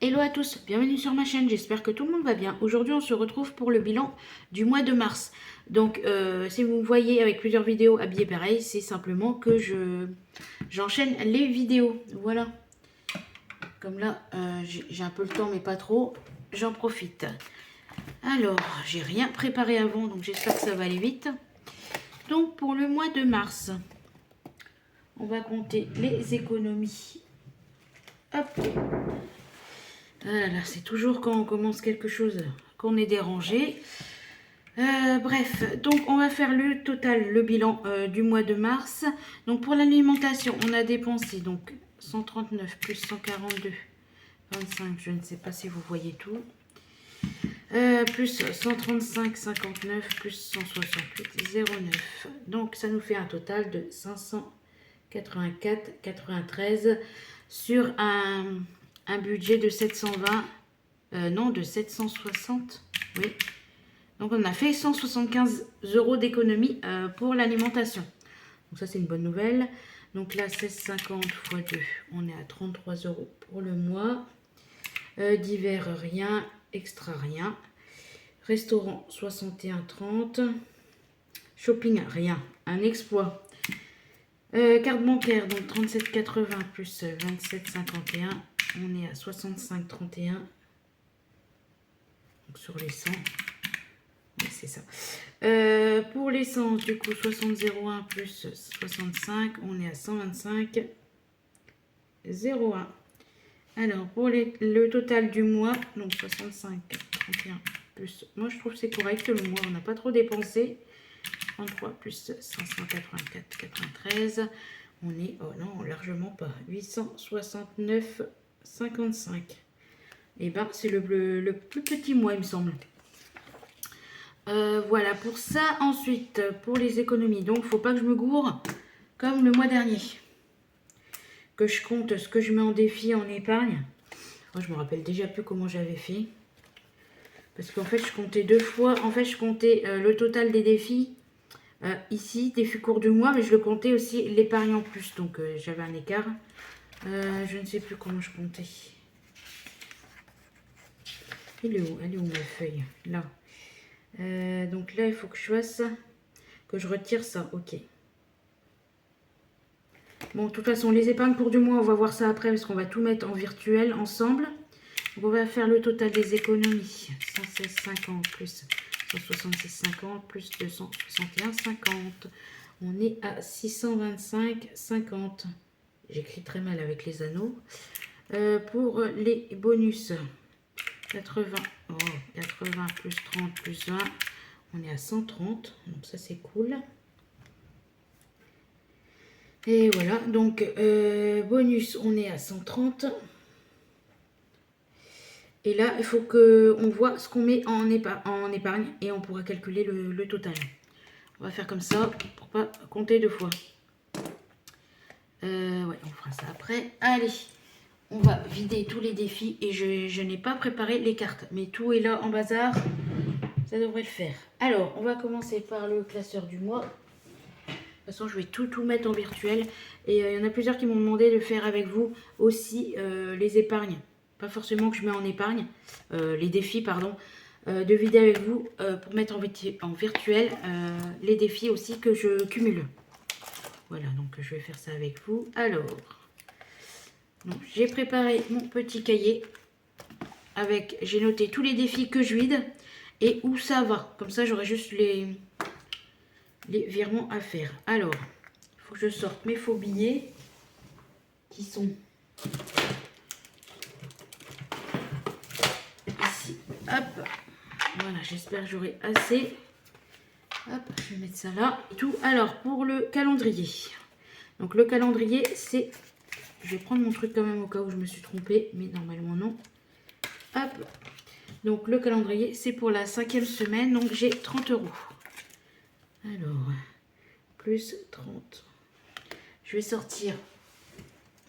Hello à tous, bienvenue sur ma chaîne, j'espère que tout le monde va bien. Aujourd'hui on se retrouve pour le bilan du mois de mars. Donc si vous me voyez avec plusieurs vidéos habillées pareil, c'est simplement que j'enchaîne les vidéos. Voilà. Comme là j'ai un peu le temps mais pas trop, j'en profite. Alors j'ai rien préparé avant donc j'espère que ça va aller vite. Donc pour le mois de mars, on va compter les économies. Hop. Ah là, c'est toujours quand on commence quelque chose qu'on est dérangé. Bref, donc on va faire le total, le bilan du mois de mars. Donc pour l'alimentation, on a dépensé donc 139 plus 142, 25, je ne sais pas si vous voyez tout. Plus 135, 59, plus 168, 09. Donc ça nous fait un total de 584, 93 sur un budget de 720, non de 760, oui. Donc on a fait 175 € d'économie pour l'alimentation. Donc ça c'est une bonne nouvelle. Donc là 16,50 x 2, on est à 33 € pour le mois. Divers rien, extra rien. Restaurant 61,30. Shopping rien, un exploit. Carte bancaire donc 37,80 plus 27,51. On est à 65,31. Donc sur les 100. Oui, c'est ça. Pour l'essence, du coup, 60,01 plus 65, on est à 125,01. Alors, pour le total du mois, donc 65,31 plus... Moi, je trouve que c'est correct le mois, on n'a pas trop dépensé. 33 plus 584,93. On est, oh non, largement pas. 869,55. Et ben, c'est le plus petit mois, il me semble. Voilà pour ça. Ensuite, pour les économies, donc il ne faut pas que je me gourre comme le mois dernier. Que je compte ce que je mets en défi en épargne. Oh, je me rappelle déjà plus comment j'avais fait. Parce qu'en fait, je comptais deux fois. En fait, je comptais le total des défis. Ici, défi court du mois, mais je le comptais aussi l'épargne en plus. Donc, j'avais un écart. Je ne sais plus comment je comptais. Elle est où ma feuille? Là. Donc là, il faut que je fasse, que je retire ça. Ok. Bon, de toute façon, les épargnes pour du mois, on va voir ça après parce qu'on va tout mettre en virtuel ensemble. Donc, on va faire le total des économies. 116,50 plus 166,50 plus 261,50. On est à 625,50. J'écris très mal avec les anneaux. Pour les bonus, 80, oh, 80 plus 30 plus 20, on est à 130, donc ça c'est cool. Et voilà, donc bonus, on est à 130. Et là, il faut qu'on voit ce qu'on met en épargne et on pourra calculer le total. On va faire comme ça pour pas compter deux fois. Ouais, on fera ça après. Allez, on va vider tous les défis et je n'ai pas préparé les cartes, mais tout est là en bazar. Ça devrait le faire. Alors, on va commencer par le classeur du mois. De toute façon, je vais tout mettre en virtuel. Et il y en a plusieurs qui m'ont demandé de faire avec vous aussi les épargnes. Pas forcément que je mets en épargne, les défis, pardon. De vider avec vous pour mettre en virtuel les défis aussi que je cumule. Voilà, donc je vais faire ça avec vous. Alors, j'ai préparé mon petit cahier. J'ai noté tous les défis que je vide. Et où ça va. Comme ça, j'aurai juste les virements à faire. Alors, il faut que je sorte mes faux billets qui sont ici. Hop. Voilà, j'espère que j'aurai assez. Hop, je vais mettre ça là. Tout. Alors, pour le calendrier. Donc, le calendrier, c'est... Je vais prendre mon truc quand même au cas où je me suis trompée. Mais normalement, non. Hop. Donc, le calendrier, c'est pour la 5e semaine. Donc, j'ai 30 €. Alors, plus 30. Je vais sortir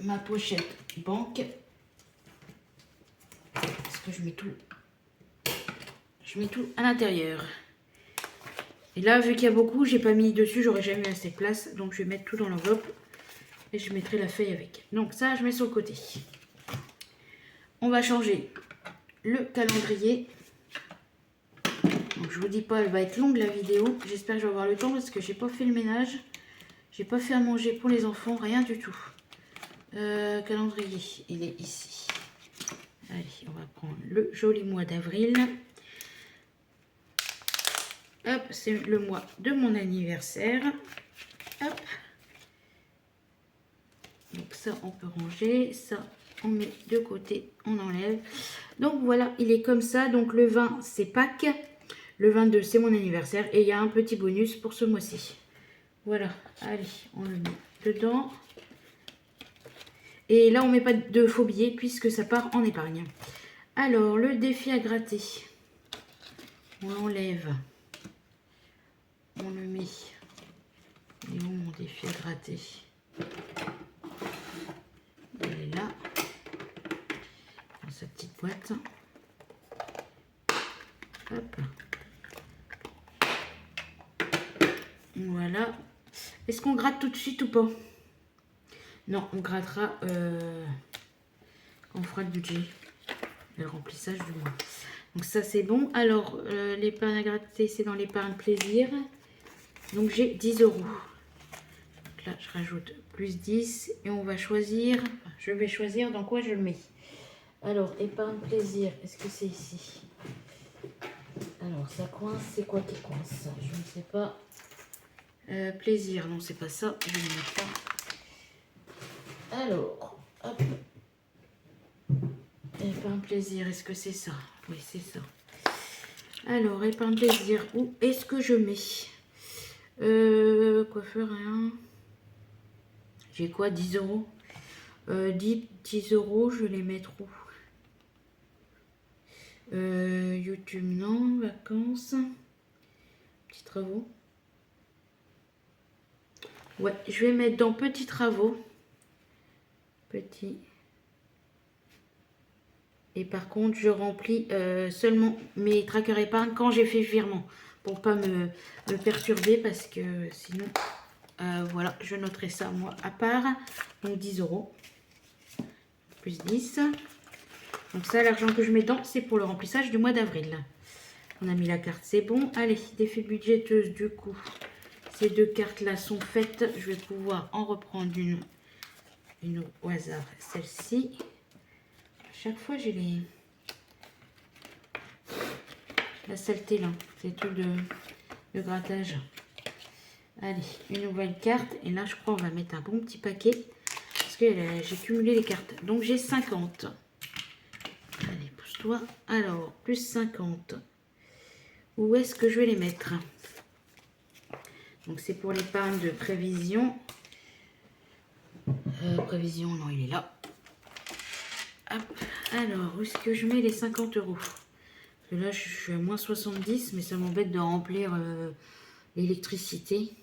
ma pochette banque. Parce que je mets tout à l'intérieur. Et là, vu qu'il y a beaucoup, j'ai pas mis dessus. J'aurais jamais eu assez de place. Donc, je vais mettre tout dans l'enveloppe. Et je mettrai la feuille avec. Donc, ça, je mets sur le côté. on va changer le calendrier. Donc je vous dis pas, elle va être longue la vidéo. J'espère que je vais avoir le temps parce que j'ai pas fait le ménage. J'ai pas fait à manger pour les enfants, rien du tout. Calendrier, il est ici. Allez, on va prendre le joli mois d'avril. Hop, c'est le mois de mon anniversaire. Hop. Donc ça, on peut ranger. Ça, on met de côté, on enlève. Donc voilà, il est comme ça. Donc le 20, c'est Pâques. Le 22, c'est mon anniversaire. Et il y a un petit bonus pour ce mois-ci. Voilà, allez, on le met dedans. Et là, on ne met pas de faux billets puisque ça part en épargne. Alors, le défi à gratter. On l'enlève. On le met. Il est où mon défi à gratter? Il est là. Dans sa petite boîte. Hop. Voilà. Est-ce qu'on gratte tout de suite ou pas? Non, on grattera quand on fera le budget. Le remplissage du mois. Donc ça c'est bon. Alors l'épargne à gratter, c'est dans l'épargne plaisir. Donc j'ai 10 €. Donc là je rajoute plus 10 et on va choisir. Je vais choisir dans quoi je le mets. Alors épargne plaisir, est-ce que c'est ici? Alors ça coince, c'est quoi qui coince? Je ne sais pas. Plaisir, non c'est pas ça. Je ne le mets pas. Alors, hop. Épargne plaisir, est-ce que c'est ça? Oui, c'est ça. Alors, épargne plaisir, où est-ce que je mets? Coiffeur, rien. J'ai quoi? 10 €. 10 €, je vais les mettre où? YouTube, non. Vacances. Petits travaux. Ouais, je vais mettre dans petits travaux. Petits. Et par contre, je remplis seulement mes trackers épargne quand j'ai fait virement. Pour pas me perturber parce que sinon, voilà, je noterai ça moi à part. Donc 10 €. Plus 10. Donc ça, l'argent que je mets dedans, c'est pour le remplissage du mois d'avril. On a mis la carte, c'est bon. Allez, défi budgéteuse, du coup. Ces deux cartes-là sont faites. Je vais pouvoir en reprendre une au hasard. Celle-ci. Chaque fois, j'ai la saleté là. C'est tout de grattage. Allez, une nouvelle carte. Et là, je crois on va mettre un bon petit paquet. Parce que j'ai cumulé les cartes. Donc, j'ai 50. Allez, pousse-toi. Alors, plus 50. Où est-ce que je vais les mettre? Donc, c'est pour l'épargne de prévision. Prévision, non, il est là. Hop. Alors, où est-ce que je mets les 50 €? Parce que là, je suis à moins 70, mais ça m'embête de remplir l'électricité.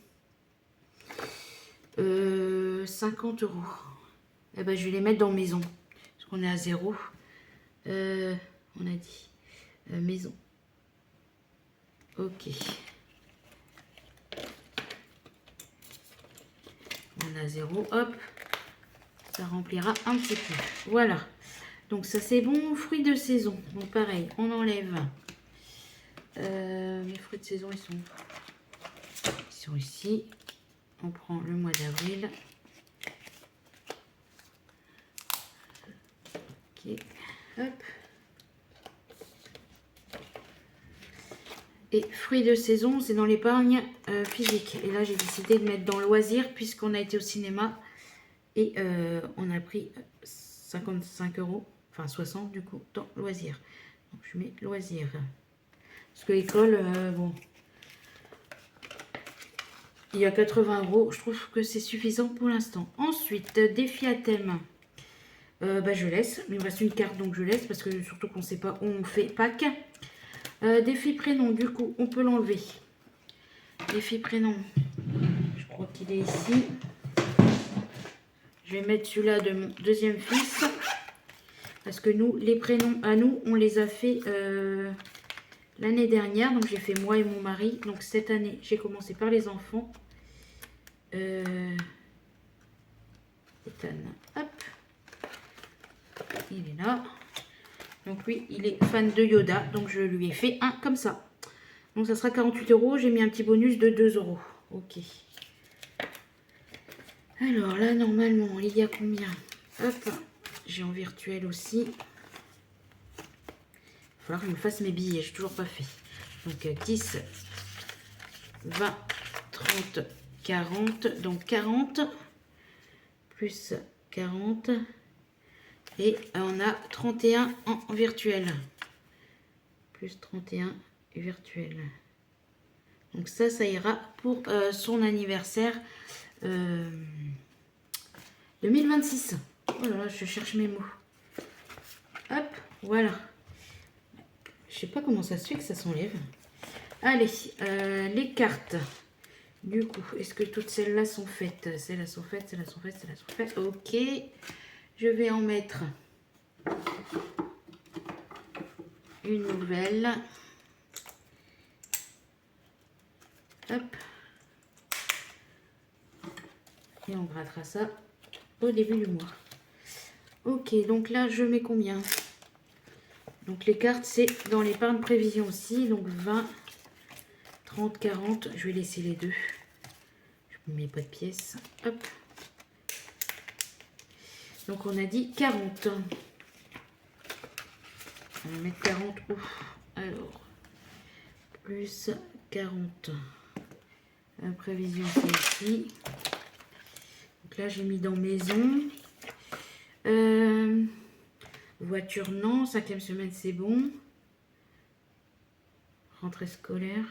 50 €. Eh ben, je vais les mettre dans maison. Parce qu'on est à 0. On a dit maison. Ok. On a 0. Hop. Ça remplira un petit peu. Voilà. Donc ça c'est bon. Fruits de saison. Donc pareil, on enlève. Les fruits de saison, ils sont ici. On prend le mois d'avril. Ok. Hop. Et fruits de saison, c'est dans l'épargne physique. Et là, j'ai décidé de mettre dans loisirs puisqu'on a été au cinéma. Et on a pris 55 €. Enfin 60 du coup, dans loisirs. Donc je mets loisirs. Parce que l'école, bon... Il y a 80 €. Je trouve que c'est suffisant pour l'instant. Ensuite, défi à thème. Bah, je laisse. Il me reste une carte, donc je laisse. Parce que surtout qu'on ne sait pas où on fait Pâques. Défi prénom, du coup, on peut l'enlever. Défi prénom. Je crois qu'il est ici. Je vais mettre celui-là de mon deuxième fils. Parce que nous, les prénoms à nous, on les a fait l'année dernière. Donc j'ai fait moi et mon mari. Donc cette année, j'ai commencé par les enfants. Ethan, hop. Il est là. Donc lui, il est fan de Yoda. Donc je lui ai fait un comme ça. Donc ça sera 48 €. J'ai mis un petit bonus de 2 €. Ok. Alors là, normalement, il y a combien? Hop. J'ai en virtuel aussi. Il va falloir que je me fasse mes billets. Je n'ai toujours pas fait. Donc 10, 20, 30, 40. Donc 40 plus 40. Et on a 31 en virtuel. Plus 31 virtuel. Donc ça ira pour son anniversaire 2026. Oh là là, je cherche mes mots. Hop, voilà. Je sais pas comment ça se fait que ça s'enlève. Allez, les cartes. Du coup, est-ce que toutes celles-là sont faites? Celles-là sont faites, celles-là sont faites, celles-là sont faites. Ok. Je vais en mettre une nouvelle. Hop. Et on grattera ça au début du mois. Ok, donc là, je mets combien? Donc les cartes, c'est dans l'épargne prévision aussi. Donc 20, 30, 40. Je vais laisser les deux. Je ne mets pas de pièces. Hop. Donc on a dit 40. On va mettre 40 où? Alors, plus 40. La prévision, c'est ici. Donc là, j'ai mis dans maison. Voiture, non. 5e semaine, c'est bon. Rentrée scolaire.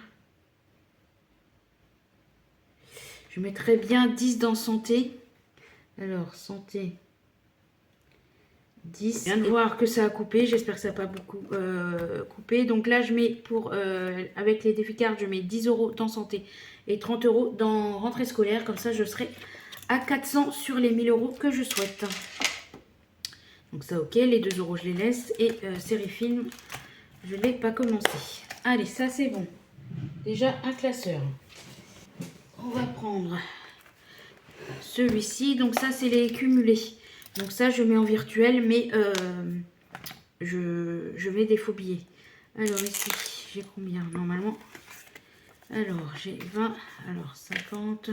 Je mettrais bien 10 dans santé. Alors, santé. 10. Je viens de voir que ça a coupé. J'espère que ça n'a pas beaucoup coupé. Donc là, je mets pour, avec les défis cartes, je mets 10 € dans santé et 30 € dans rentrée scolaire. Comme ça, je serai à 400 sur les 1000 € que je souhaite. Donc ça, ok. Les 2 € je les laisse. Et série film, je ne l'ai pas commencé. Allez, ça c'est bon. Déjà un classeur. On va prendre celui-ci. Donc ça, c'est les cumulés. Donc ça, je mets en virtuel, mais je mets des faux billets. Alors ici, j'ai combien normalement? Alors, j'ai 20, alors 50,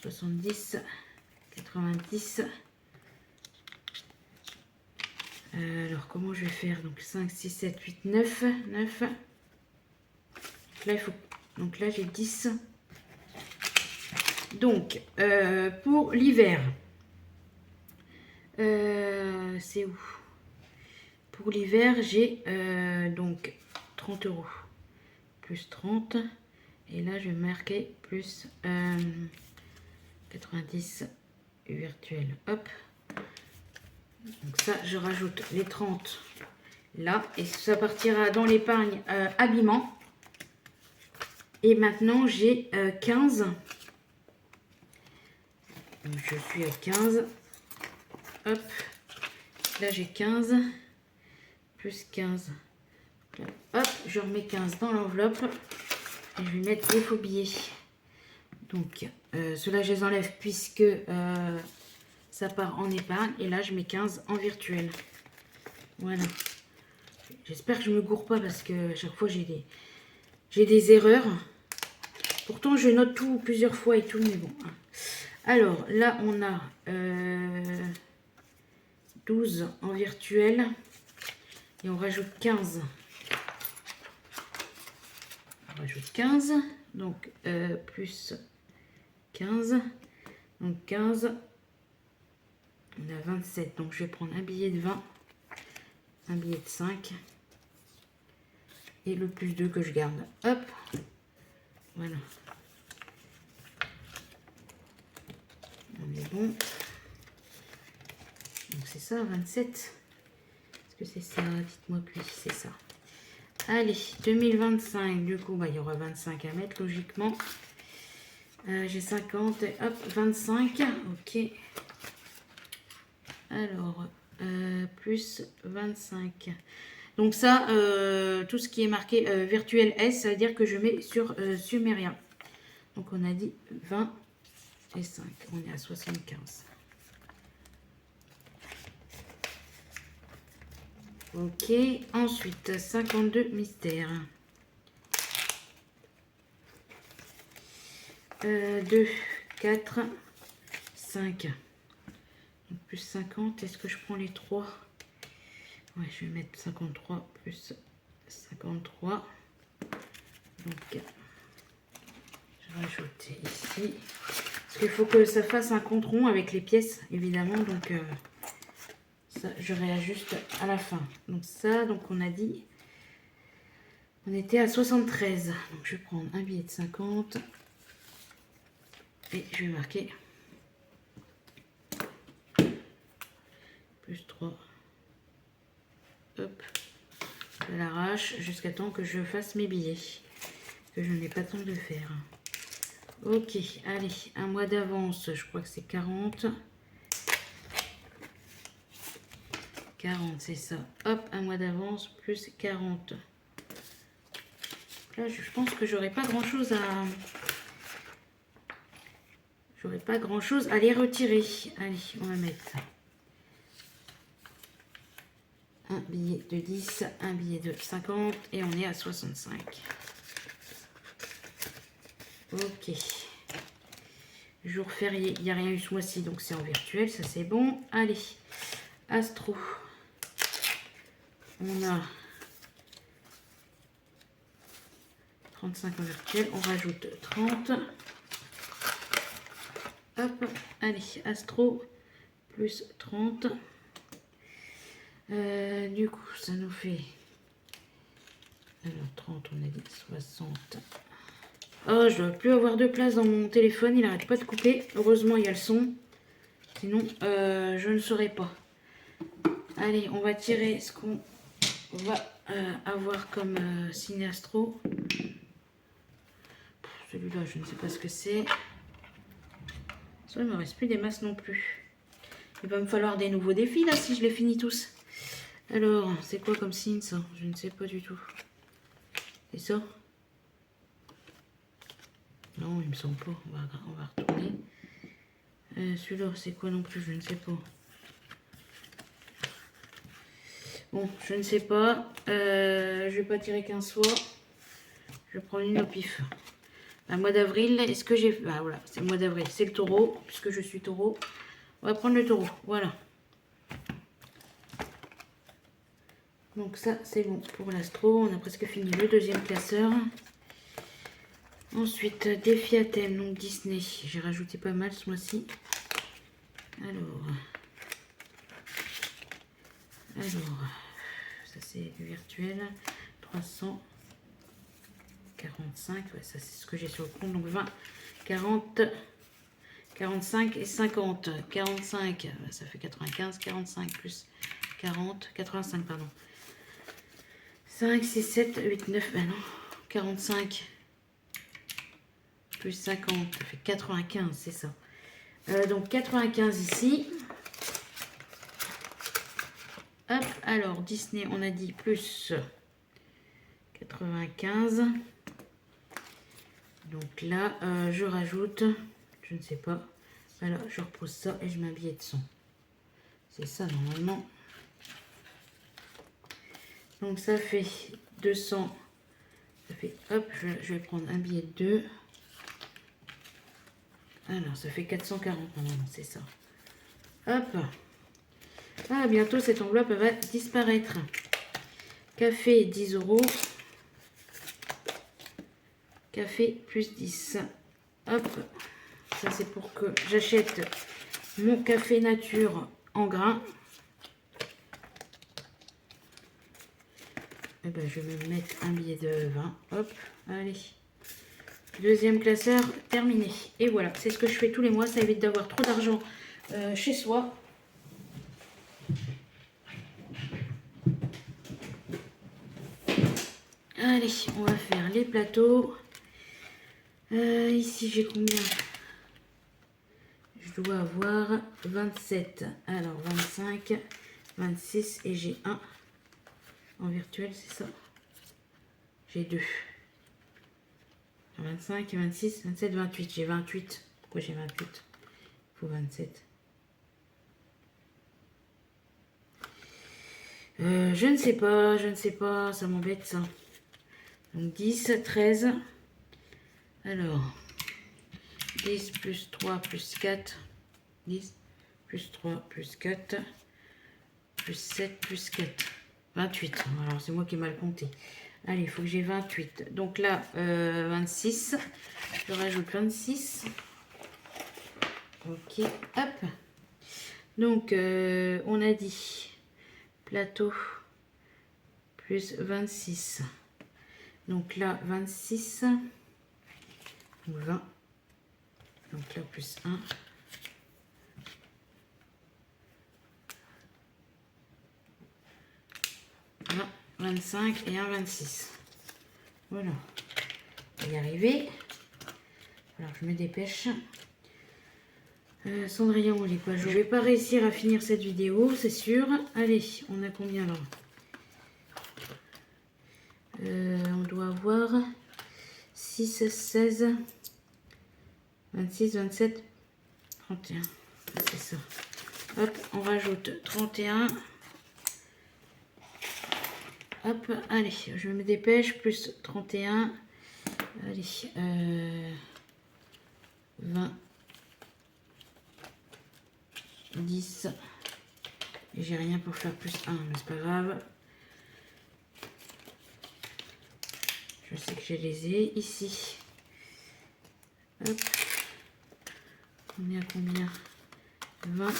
70, 90. Alors, comment je vais faire? Donc 5, 6, 7, 8, 9. 9. Là, il faut... Donc là, j'ai 10. Donc, pour l'hiver, c'est où? Pour l'hiver, j'ai donc 30 € plus 30. Et là, je vais marquer plus 90 virtuel. Hop. Donc ça, je rajoute les 30 là. Et ça partira dans l'épargne habillement. Et maintenant, j'ai 15. Donc, je suis à 15. Hop. Là, j'ai 15. Plus 15. Hop, je remets 15 dans l'enveloppe. Et je vais mettre des faux billets. Donc, ceux-là, je les enlève puisque ça part en épargne. Et là, je mets 15 en virtuel. Voilà. J'espère que je ne me gourre pas parce que à chaque fois, j'ai des erreurs. Pourtant, je note tout plusieurs fois et tout, mais bon. Alors, là, on a 12 en virtuel. Et on rajoute 15. On rajoute 15. Donc, plus 15. Donc, 15. On a 27. Donc, je vais prendre un billet de 20. Un billet de 5. Et le plus 2 que je garde. Hop. Voilà. On est bon. Donc, c'est ça, 27. Est-ce que c'est ça? Dites-moi que oui, c'est ça. Allez, 2025. Du coup, bah, il y aura 25 à mettre, logiquement. J'ai 50. Et hop, 25. Ok. Alors, plus 25. Donc ça, tout ce qui est marqué virtuel S, ça veut dire que je mets sur Sumeria. Donc on a dit 20 et 5. On est à 75. Ok, ensuite 52 mystères. 2, 4, 5. Donc plus 50, est-ce que je prends les 3? Ouais, je vais mettre 53 plus 53. Donc, je vais rajouter ici. Parce qu'il faut que ça fasse un compte rond avec les pièces, évidemment. Donc, ça, je réajuste à la fin. Donc, ça, donc on a dit, on était à 73. Donc, je vais prendre un billet de 50. Et je vais marquer plus 3. Hop. Je l'arrache jusqu'à temps que je fasse mes billets. Que je n'ai pas le temps de faire. Ok, allez, un mois d'avance, je crois que c'est 40. 40, c'est ça. Hop, un mois d'avance plus 40. Là, je pense que j'aurais pas grand chose à... J'aurais pas grand chose à les retirer. Allez, on va mettre un billet de 10, un billet de 50 et on est à 65. Ok. Jour férié, il n'y a rien eu ce mois-ci, donc c'est en virtuel, ça c'est bon. Allez, Astro. On a 35 en virtuel, on rajoute 30. Hop, allez, Astro, plus 30. Du coup, ça nous fait... Alors, 30, on a dit 60. Oh, je dois plus avoir de place dans mon téléphone, il n'arrête pas de couper. Heureusement, il y a le son. Sinon, je ne saurais pas. Allez, on va tirer ce qu'on va avoir comme signe astro. Celui-là, je ne sais pas ce que c'est. Ça, il ne me reste plus des masses non plus. Il va me falloir des nouveaux défis là si je les finis tous. Alors, c'est quoi comme signe ça? Je ne sais pas du tout. C'est ça? Non, il me semble pas. On va retourner. Celui-là, c'est quoi non plus? Je ne sais pas. Bon, je ne sais pas. Je vais pas tirer qu'un soir. Je vais prendre une au pif. Un mois d'avril, est-ce que j'ai... Ah voilà, c'est le mois d'avril. C'est le taureau, puisque je suis taureau. On va prendre le taureau. Voilà. Donc ça, c'est bon pour l'astro. On a presque fini le deuxième classeur. Ensuite, défi à thème, donc Disney. J'ai rajouté pas mal ce mois-ci. Alors, ça c'est du virtuel. 345, ouais, ça c'est ce que j'ai sur le compte. Donc 20, 40, 45 et 50. 45, ça fait 95. 45 plus 40, 85, pardon. 5, 6, 7, 8, 9, ben non. 45 plus 50, ça fait 95, c'est ça. Donc 95 ici. Hop, alors Disney, on a dit plus 95. Donc là, je rajoute, je ne sais pas. Voilà, je repose ça et je mets un billet de 100. C'est ça normalement. Donc ça fait 200. Ça fait, hop, je vais prendre un billet de 2. Alors, ça fait 440 normalement, c'est ça. Hop. Ah, bientôt cette enveloppe va disparaître. Café 10 €. Café plus 10. Hop. Ça c'est pour que j'achète mon café nature en grains. Et ben, je vais me mettre un billet de 20. Hop. Allez. Deuxième classeur terminé. Et voilà, c'est ce que je fais tous les mois. Ça évite d'avoir trop d'argent chez soi. Allez, on va faire les plateaux. Ici, j'ai combien? Je dois avoir 27. Alors, 25, 26 et j'ai 1 en virtuel, c'est ça? J'ai 2. 25, 26, 27, 28. J'ai 28. Pourquoi j'ai 28? Il faut 27. Je ne sais pas, ça m'embête ça. Donc 10, 13. Alors, 10 plus 3 plus 4. 10 plus 3 plus 4 plus 7 plus 4. 28. Alors, c'est moi qui ai mal compté. Allez, il faut que j'ai 28. Donc là, 26. Je rajoute 26. Ok, hop. Donc, on a dit plateau plus 26. Donc là, 26. 20. Donc là, plus 1. 20, 25 et un 26. Voilà. On va y arriver. Alors, je me dépêche. Cendrillon, il est pas joué. Je vais pas réussir à finir cette vidéo, c'est sûr. Allez, on a combien là? On doit avoir 6, 16, 26, 27, 31. C'est ça. Hop, on rajoute 31. Hop, allez, je me dépêche. Plus 31. Allez, 20. 10. Et j'ai rien pour faire plus 1, mais c'est pas grave. Je sais que je les ai ici. Hop. On est à combien? 20,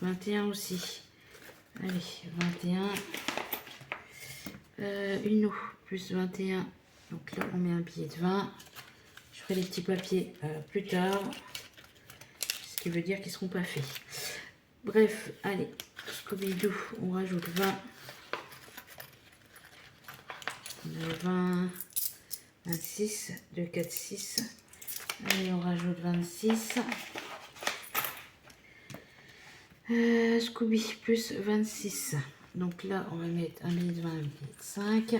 21 aussi. Allez, 21. Une eau, plus 21. Donc là, on met un billet de 20. Je ferai les petits papiers plus tard. Ce qui veut dire qu'ils ne seront pas faits. Bref, allez, Scooby-Doo, on rajoute 20. On a 20, 26, 2, 4, 6. Allez, on rajoute 26. Scooby plus 26. Donc là, on va mettre un billet de 20, un billet de 5.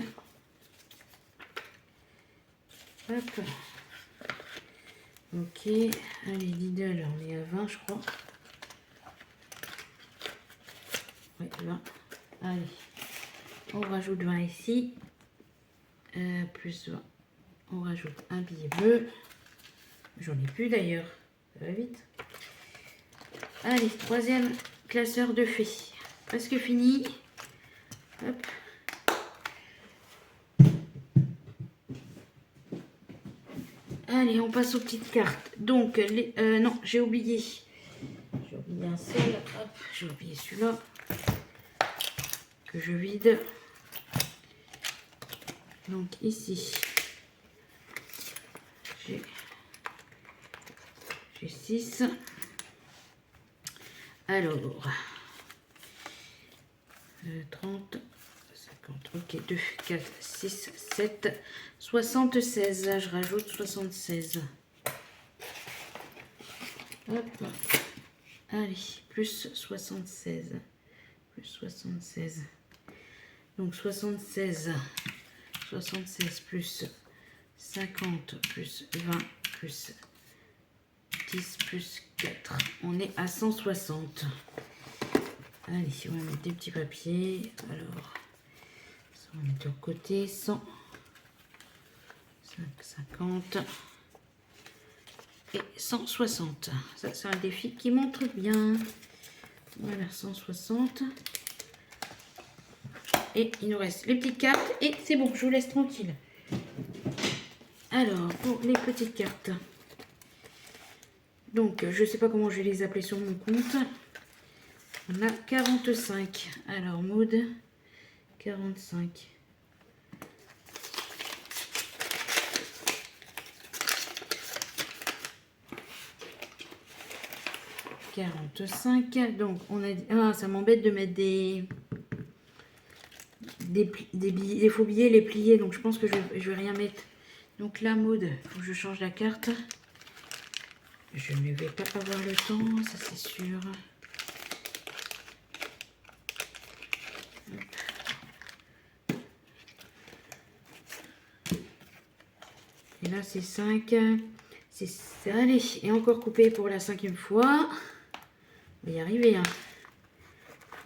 Hop. Ok. Allez, Lidl, on est à 20, je crois. Oui, 20. Allez. On rajoute 20 ici. Plus 20. On rajoute un billet bleu. J'en ai plus d'ailleurs. Ça va vite. Allez, troisième classeur de fées. Presque fini. Hop. Allez, on passe aux petites cartes. Donc, non, j'ai oublié. J'ai oublié un seul. Hop, j'ai oublié celui-là. Que je vide. Donc, ici, j'ai 6. Alors, 30, 50, ok, 2, 4, 6, 7, 76. Je rajoute 76. Hop. Allez, plus 76. Plus 76. Donc 76. 76 plus 50 plus 20 plus 10 plus 4. On est à 160. Allez, on va mettre des petits papiers. Alors, ça on va mettre de côté. 100, 50 et 160. Ça, c'est un défi qui montre bien. Voilà, 160. Et il nous reste les petites cartes. Et c'est bon, je vous laisse tranquille. Alors, pour les petites cartes. Donc, je ne sais pas comment je vais les appeler sur mon compte. On a 45. Alors, mode 45. Donc, on a dit... Ah, ça m'embête de mettre des billets, des faux billets, les plier. Donc, je pense que je vais rien mettre. Donc, la mode, il faut que je change la carte. Je ne vais pas avoir le temps, ça c'est sûr. Et là, c'est 5. Allez, et encore coupé pour la 5e fois. On va y arriver. Hein.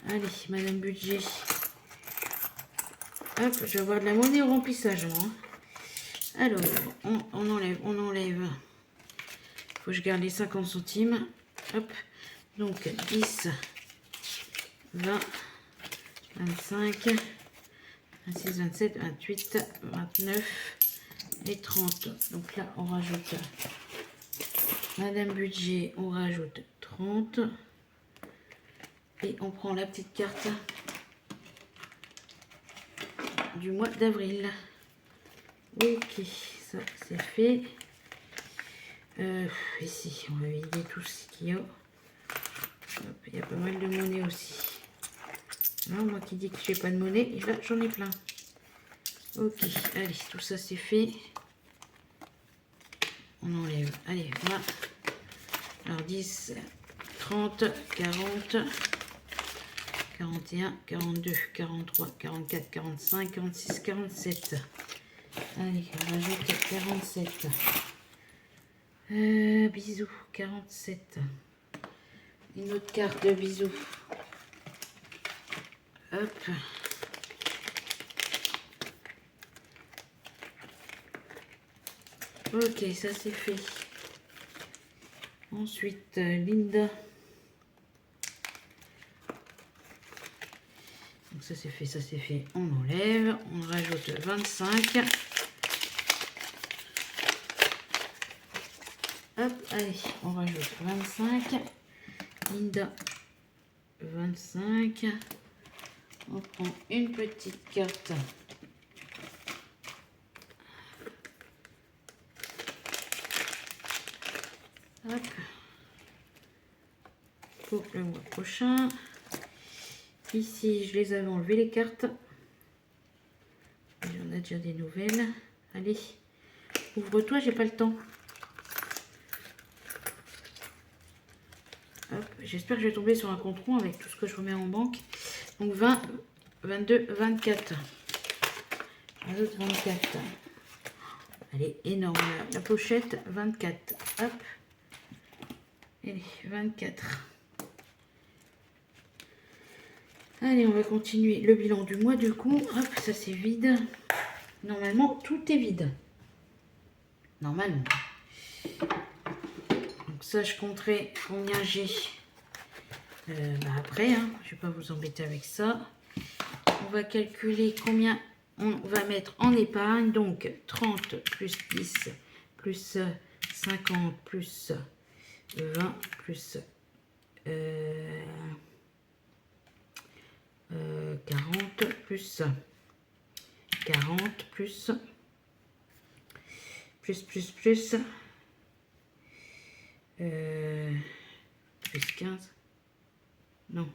Allez, Madame Budget. Hop, je vais avoir de la monnaie au remplissage. Hein. Alors, on enlève, on enlève. Il faut que je garde les 50 centimes. Hop, donc 10, 20, 25, 26, 27, 28, 29 et 30. Donc là, on rajoute Madame Budget, on rajoute 30. Et on prend la petite carte du mois d'avril. Ok, ça c'est fait. Ici, on va vider tout ce qu'il y a. Hop, il y a pas mal de monnaie aussi. Non, moi qui dis que j'ai pas de monnaie, et là j'en ai plein. Ok, allez, tout ça c'est fait. On enlève. Allez, voilà. Alors 10, 30, 40, 41, 42, 43, 44, 45, 46, 47. Allez, on rajoute 47. Bisous, 47. Une autre carte de bisous. Hop. Ok, ça c'est fait. Ensuite, Linda. Donc ça c'est fait, ça c'est fait. On enlève. On rajoute 25. Hop, allez, on rajoute 25. Linda, 25. On prend une petite carte. Hop. Pour le mois prochain. Ici, je les avais enlevées les cartes. On a déjà des nouvelles. Allez, ouvre-toi, j'ai pas le temps. J'espère que je vais tomber sur un compte rond avec tout ce que je remets en banque. Donc 20, 22, 24. Rajoute 24. Elle est énorme. La pochette, 24. Hop. Allez, 24. Allez, on va continuer le bilan du mois du coup. Hop, ça c'est vide. Normalement, tout est vide. Normalement. Donc ça, je compterai combien j'ai après. Hein. Je ne vais pas vous embêter avec ça. On va calculer combien on va mettre en épargne. Donc 30 plus 10 plus 50 plus 20 plus 40 plus 40 plus plus 15. Non.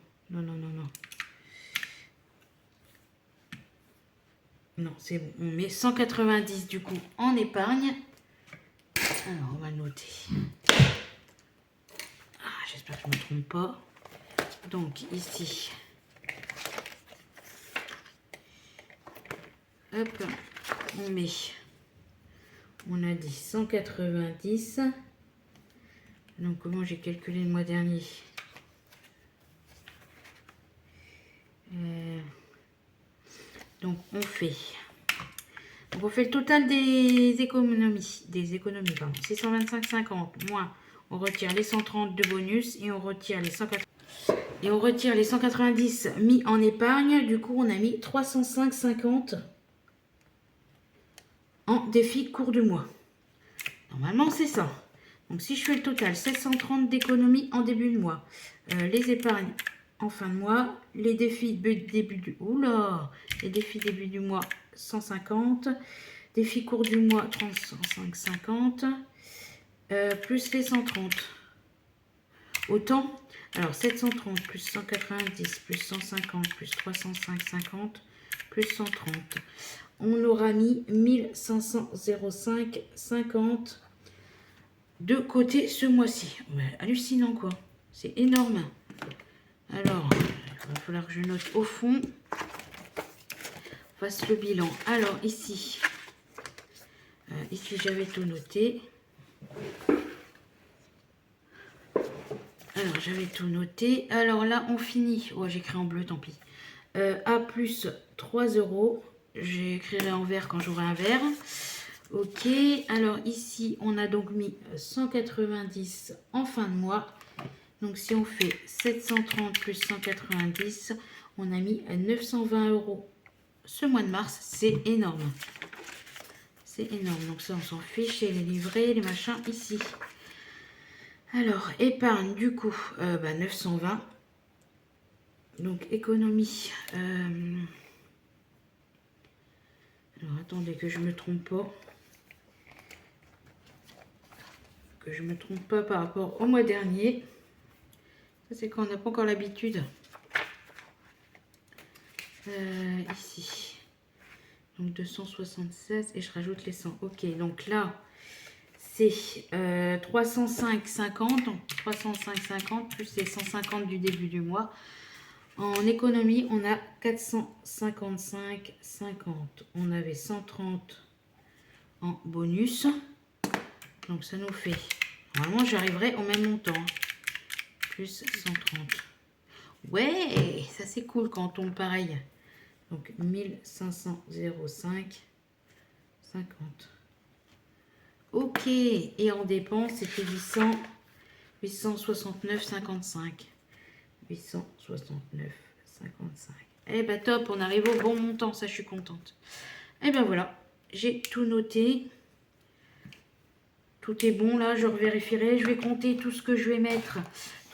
Non, c'est bon. On met 190 du coup en épargne. Alors, on va noter. J'espère que je ne me trompe pas. Donc, ici. Hop, on met. On a dit 190. Donc, comment j'ai calculé le mois dernier? Donc, on fait le total des économies. Pardon. 625,50 moins. On retire les 130 de bonus et on retire les 180. Et on retire les 190 mis en épargne. Du coup, on a mis 305,50 en défi cours du mois. Normalement, c'est ça. Donc, si je fais le total, 730 d'économies en début de mois. Les épargnes en fin de mois. Les défis début du... Oula! Les défis début du mois, 150. Défi cours du mois, 305,50. Plus les 130. Autant... Alors, 730 plus 190 plus 150 plus 305,50 plus 130. On aura mis 1505,50 de côté ce mois-ci. Ouais, hallucinant, quoi. C'est énorme. Alors, il va falloir que je note au fond. Fasse le bilan. Alors, ici, j'avais tout noté. Alors, j'avais tout noté. Alors là, on finit. Oh, j'ai écrit en bleu, tant pis. A plus 3 €. j'écrirai en vert quand j'aurai un vert. Ok, alors ici, on a donc mis 190 en fin de mois. Donc si on fait 730 plus 190, on a mis 920 € ce mois de mars. C'est énorme. C'est énorme. Donc ça, on s'en fiche. Et les livrets, les machins ici. Alors, épargne, du coup, 920. Donc, économie. Alors, attendez que je me trompe pas. Que je me trompe pas par rapport au mois dernier. Ça, c'est quand on n'a pas encore l'habitude. Ici. Donc, 276 et je rajoute les 100. Ok, donc là, c'est 305,50. Donc, 305,50 plus les 150 du début du mois. En économie, on a 455,50. On avait 130 en bonus. Donc, ça nous fait... Normalement, j'arriverai au même montant. Plus 130. Ouais, ça c'est cool quand on tombe pareil. Donc, 1505,50. Ok. Et en dépenses, c'était 869,55. 869,55. Eh ben top, on arrive au bon montant, ça je suis contente. Eh ben voilà, j'ai tout noté. Tout est bon là, je revérifierai. Je vais compter tout ce que je vais mettre.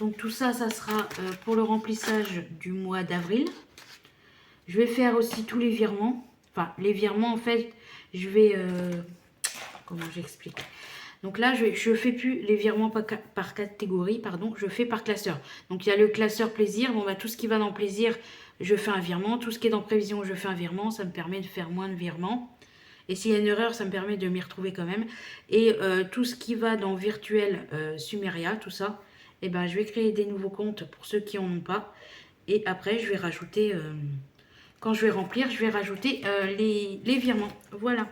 Donc tout ça, ça sera pour le remplissage du mois d'avril. Je vais faire aussi tous les virements. Enfin, les virements en fait, je vais... comment j'explique ? Donc là, je ne fais plus les virements par catégorie, pardon, je fais par classeur. Donc il y a le classeur plaisir, bon bah tout ce qui va dans plaisir, je fais un virement. Tout ce qui est dans prévision, je fais un virement, ça me permet de faire moins de virements. Et s'il y a une erreur, ça me permet de m'y retrouver quand même. Et tout ce qui va dans virtuel, Sumeria, tout ça, eh ben, je vais créer des nouveaux comptes pour ceux qui n'en ont pas. Et après, je vais rajouter... quand je vais remplir, je vais rajouter les virements. Voilà.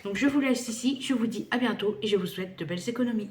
Donc, je vous laisse ici. Je vous dis à bientôt et je vous souhaite de belles économies.